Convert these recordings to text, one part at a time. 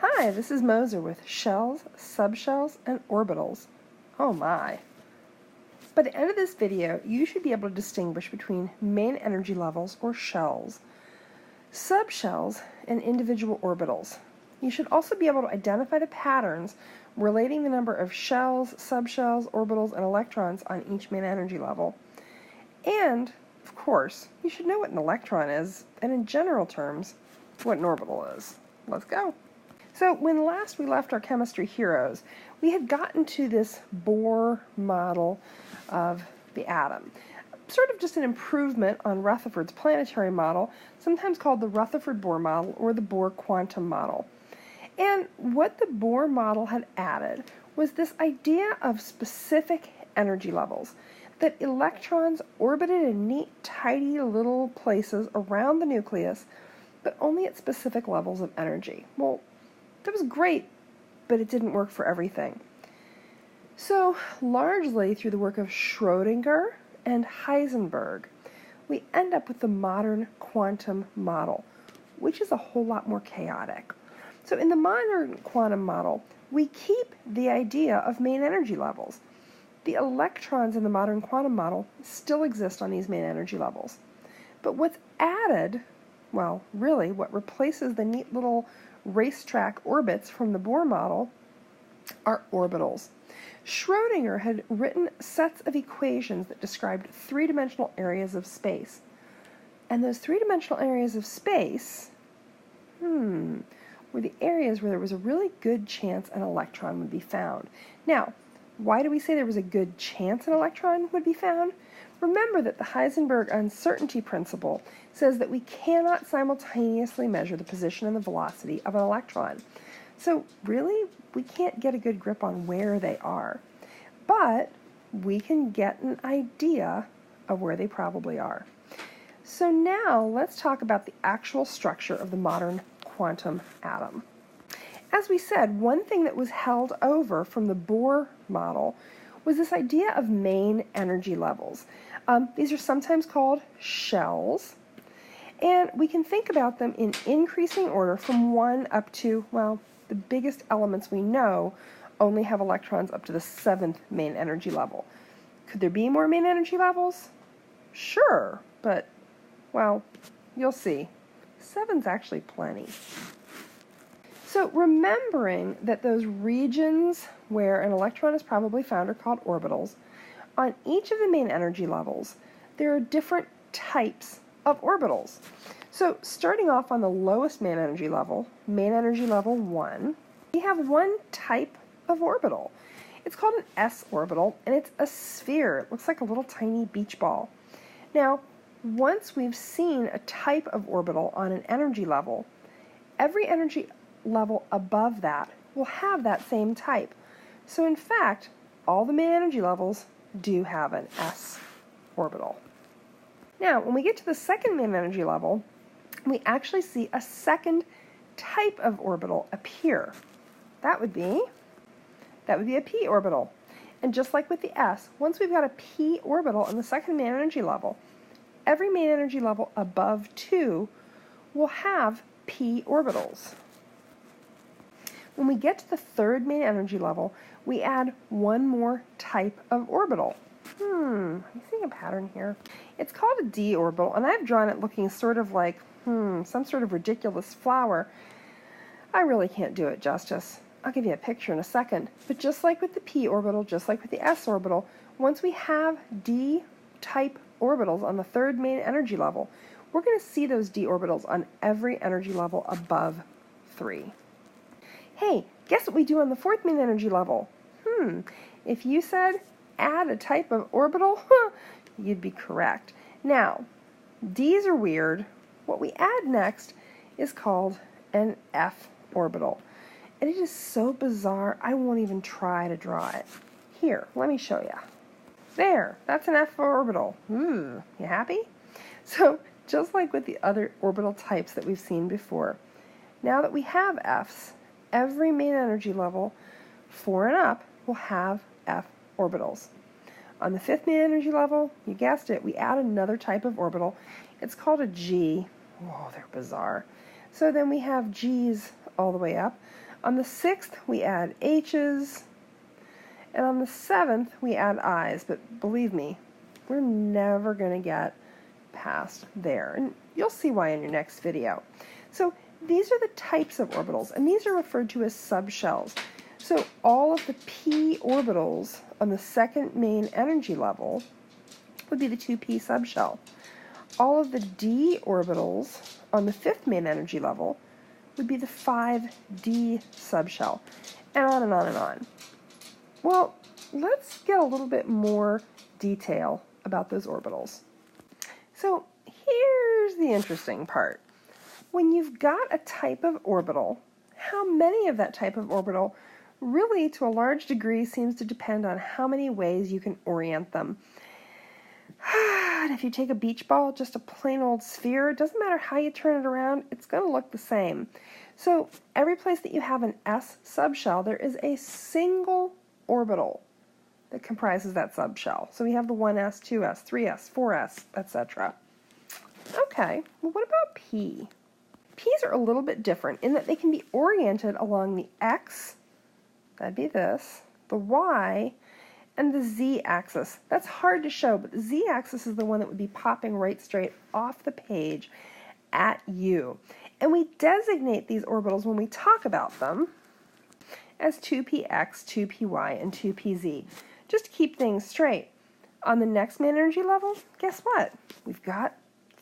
Hi, this is Moser with shells, subshells, and orbitals. Oh my. By the end of this video, you should be able to distinguish between main energy levels, or shells, subshells, and individual orbitals. You should also be able to identify the patterns relating the number of shells, subshells, orbitals, and electrons on each main energy level. And, of course, you should know what an electron is, and in general terms, what an orbital is. Let's go. So when last we left our chemistry heroes, we had gotten to this Bohr model of the atom. Sort of just an improvement on Rutherford's planetary model, sometimes called the Rutherford-Bohr model or the Bohr quantum model. And what the Bohr model had added was this idea of specific energy levels, that electrons orbited in neat, tidy little places around the nucleus, but only at specific levels of energy. Well, that was great, but it didn't work for everything. So, largely through the work of Schrödinger and Heisenberg, we end up with the modern quantum model, which is a whole lot more chaotic. So in the modern quantum model, we keep the idea of main energy levels. The electrons in the modern quantum model still exist on these main energy levels. But what's added, well, really what replaces the neat little racetrack orbits from the Bohr model are orbitals. Schrödinger had written sets of equations that described three-dimensional areas of space. And those three-dimensional areas of space, were the areas where there was a really good chance an electron would be found. Now, why do we say there was a good chance an electron would be found? Remember that the Heisenberg uncertainty principle says that we cannot simultaneously measure the position and the velocity of an electron. So really, we can't get a good grip on where they are. But we can get an idea of where they probably are. So now let's talk about the actual structure of the modern quantum atom. As we said, one thing that was held over from the Bohr model was this idea of main energy levels. These are sometimes called shells, and we can think about them in increasing order from 1 up to, well, the biggest elements we know only have electrons up to the 7th main energy level. Could there be more main energy levels? Sure, but, well, you'll see. 7's actually plenty. So remembering that those regions where an electron is probably found are called orbitals, on each of the main energy levels, there are different types of orbitals. So starting off on the lowest main energy level 1, we have one type of orbital. It's called an s orbital, and it's a sphere. It looks like a little tiny beach ball. Now, once we've seen a type of orbital on an energy level, every energy level above that will have that same type. So in fact, all the main energy levels do have an s orbital. Now, when we get to the second main energy level, we actually see a second type of orbital appear. That would be a p orbital. And just like with the s, once we've got a p orbital in the second main energy level, every main energy level above 2 will have p orbitals. When we get to the third main energy level, we add one more type of orbital. You see a pattern here? It's called a d orbital, and I've drawn it looking sort of like, some sort of ridiculous flower. I really can't do it justice. I'll give you a picture in a second. But just like with the p orbital, just like with the s orbital, once we have d-type orbitals on the third main energy level, we're going to see those d orbitals on every energy level above 3. Hey, guess what we do on the fourth main energy level? If you said add a type of orbital, you'd be correct. Now, D's are weird. What we add next is called an f orbital. And it is so bizarre, I won't even try to draw it. Here, let me show you. There, that's an f orbital. You happy? So, just like with the other orbital types that we've seen before, now that we have f's, every main energy level, 4 and up, will have f orbitals. On the 5th main energy level, you guessed it, we add another type of orbital. It's called a g. Whoa, they're bizarre. So then we have g's all the way up. On the 6th, we add H's, and on the 7th, we add I's, but believe me, we're never going to get past there, and you'll see why in your next video. So these are the types of orbitals, and these are referred to as subshells. So all of the p orbitals on the second main energy level would be the 2p subshell. All of the d orbitals on the fifth main energy level would be the 5d subshell, and on and on and on. Well, let's get a little bit more detail about those orbitals. So here's the interesting part. When you've got a type of orbital, how many of that type of orbital really, to a large degree, seems to depend on how many ways you can orient them. And if you take a beach ball, just a plain old sphere, it doesn't matter how you turn it around, it's going to look the same. So every place that you have an s subshell, there is a single orbital that comprises that subshell. So we have the 1s, 2s, 3s, 4s, etc. Okay, well, what about p? P's are a little bit different in that they can be oriented along the x, that'd be this, the y, and the z-axis. That's hard to show, but the z-axis is the one that would be popping right straight off the page at you. And we designate these orbitals when we talk about them as 2px, 2py, and 2pz. Just to keep things straight. On the next main energy level, guess what? We've got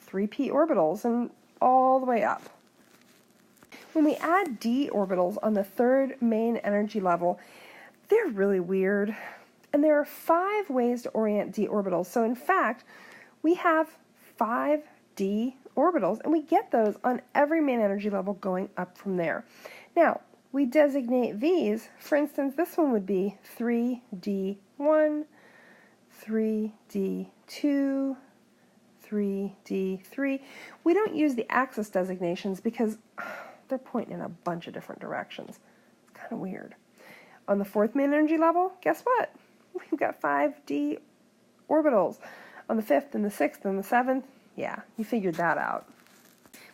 3p orbitals and all the way up. When we add d orbitals on the third main energy level, they're really weird. And there are 5 ways to orient d orbitals. So in fact, we have 5d orbitals, and we get those on every main energy level going up from there. Now, we designate these. For instance, this one would be 3d1, 3d2, 3d3. We don't use the axis designations because they're pointing in a bunch of different directions. It's kind of weird. On the fourth main energy level, guess what? We've got 5d orbitals. On the 5th and the 6th and the 7th, yeah, you figured that out.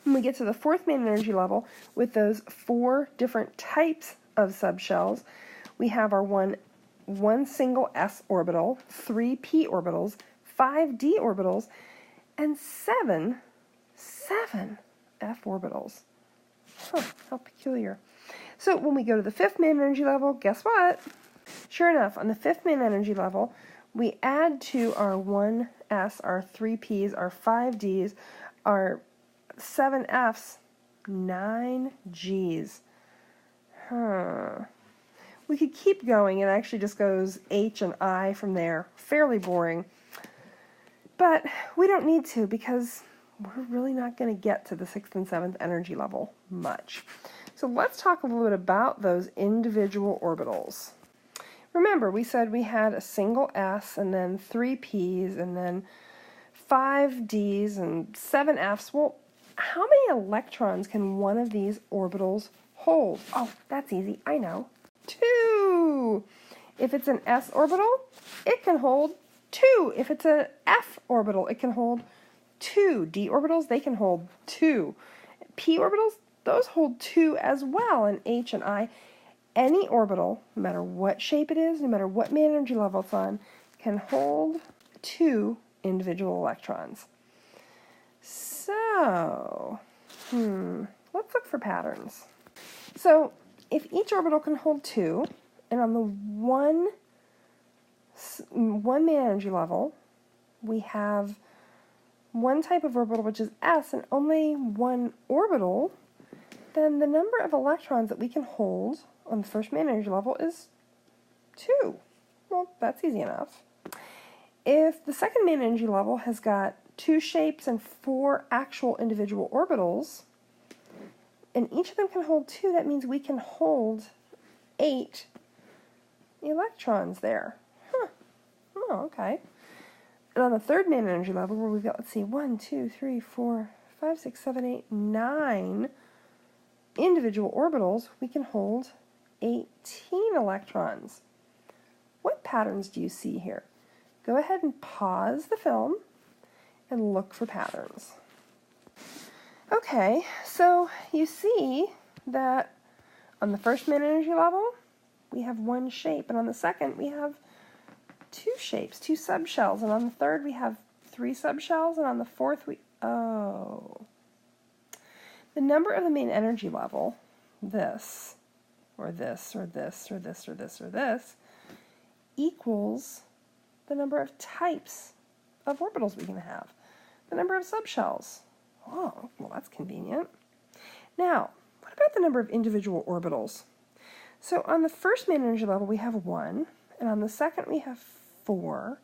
When we get to the fourth main energy level, with those 4 different types of subshells, we have our one single s orbital, 3 p orbitals, 5 d orbitals, and 7 f orbitals. Huh, how peculiar. So when we go to the 5th main energy level, guess what? Sure enough, on the 5th main energy level, we add to our 1s, our 3p's, our 5d's, our 7f's, 9g's. We could keep going. It actually just goes h and I from there. Fairly boring. But we don't need to because we're really not going to get to the 6th and 7th energy level much. So let's talk a little bit about those individual orbitals. Remember, we said we had a single s and then 3 p's and then 5 d's and 7 f's. Well, how many electrons can one of these orbitals hold? Oh, that's easy. I know. 2. If it's an s orbital, it can hold 2. If it's an f orbital, it can hold 2. D orbitals, they can hold 2. P orbitals, those hold 2 as well, and H and I. Any orbital, no matter what shape it is, no matter what main energy level it's on, can hold 2 individual electrons. So, let's look for patterns. So, if each orbital can hold 2, and on the one main energy level, we have one type of orbital, which is s, and only one orbital, then the number of electrons that we can hold on the first main energy level is 2. Well, that's easy enough. If the second main energy level has got 2 shapes and 4 actual individual orbitals, and each of them can hold 2, that means we can hold 8 electrons there. Oh, okay. And on the third main energy level, where we've got, let's see, 1, 2, 3, 4, 5, 6, 7, 8, 9 individual orbitals, we can hold 18 electrons. What patterns do you see here? Go ahead and pause the film and look for patterns. Okay, so you see that On the first main energy level, we have one shape, and on the second, we have two shapes, two subshells, and on the third, we have three subshells, and on the fourth, the number of the main energy level, this, or this, or this, or this, or this, or this, equals the number of types of orbitals we can have, the number of subshells. Oh, well, that's convenient. Now, what about the number of individual orbitals? So on the first main energy level, we have 1, and on the second, we have 4,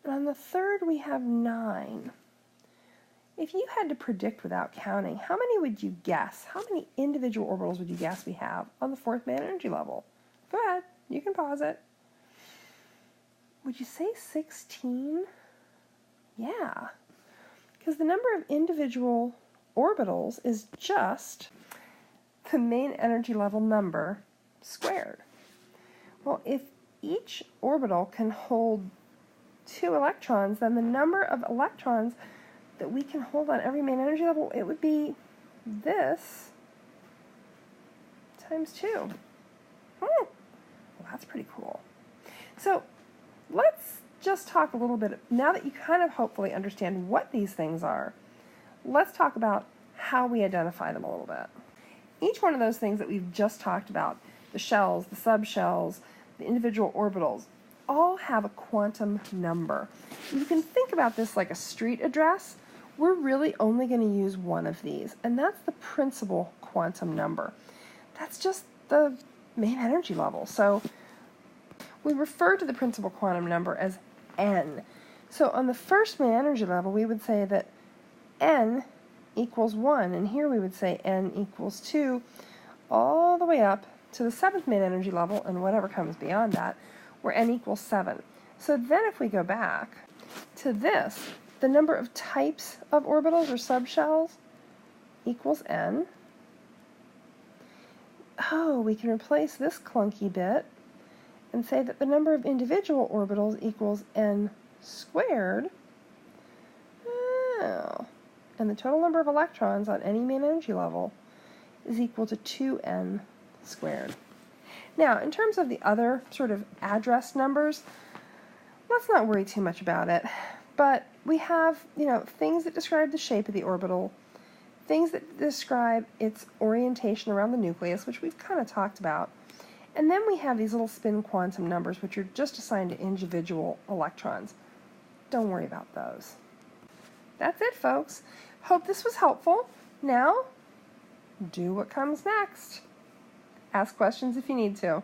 and on the third, we have 9. If you had to predict without counting, how many would you guess? How many individual orbitals would you guess we have on the fourth main energy level? Go ahead, you can pause it. Would you say 16? Yeah, because the number of individual orbitals is just the main energy level number squared. Well, if each orbital can hold 2 electrons, then the number of electrons that we can hold on every main energy level, it would be this times 2. Well, that's pretty cool. So let's just talk a little bit, now that you kind of hopefully understand what these things are, let's talk about how we identify them a little bit. Each one of those things that we've just talked about, the shells, the subshells, the individual orbitals, all have a quantum number. You can think about this like a street address. We're really only going to use one of these, and that's the principal quantum number. That's just the main energy level. So we refer to the principal quantum number as n. So on the first main energy level, we would say that n equals 1, and here we would say n equals 2, all the way up to the 7th main energy level, and whatever comes beyond that, where n equals 7. So then if we go back to this, the number of types of orbitals or subshells equals n. Oh, we can replace this clunky bit and say that the number of individual orbitals equals n squared. Oh. And the total number of electrons on any main energy level is equal to 2n squared. Now, in terms of the other sort of address numbers, let's not worry too much about it. But we have, things that describe the shape of the orbital, things that describe its orientation around the nucleus, which we've kind of talked about. And then we have these little spin quantum numbers, which are just assigned to individual electrons. Don't worry about those. That's it, folks. Hope this was helpful. Now, do what comes next. Ask questions if you need to.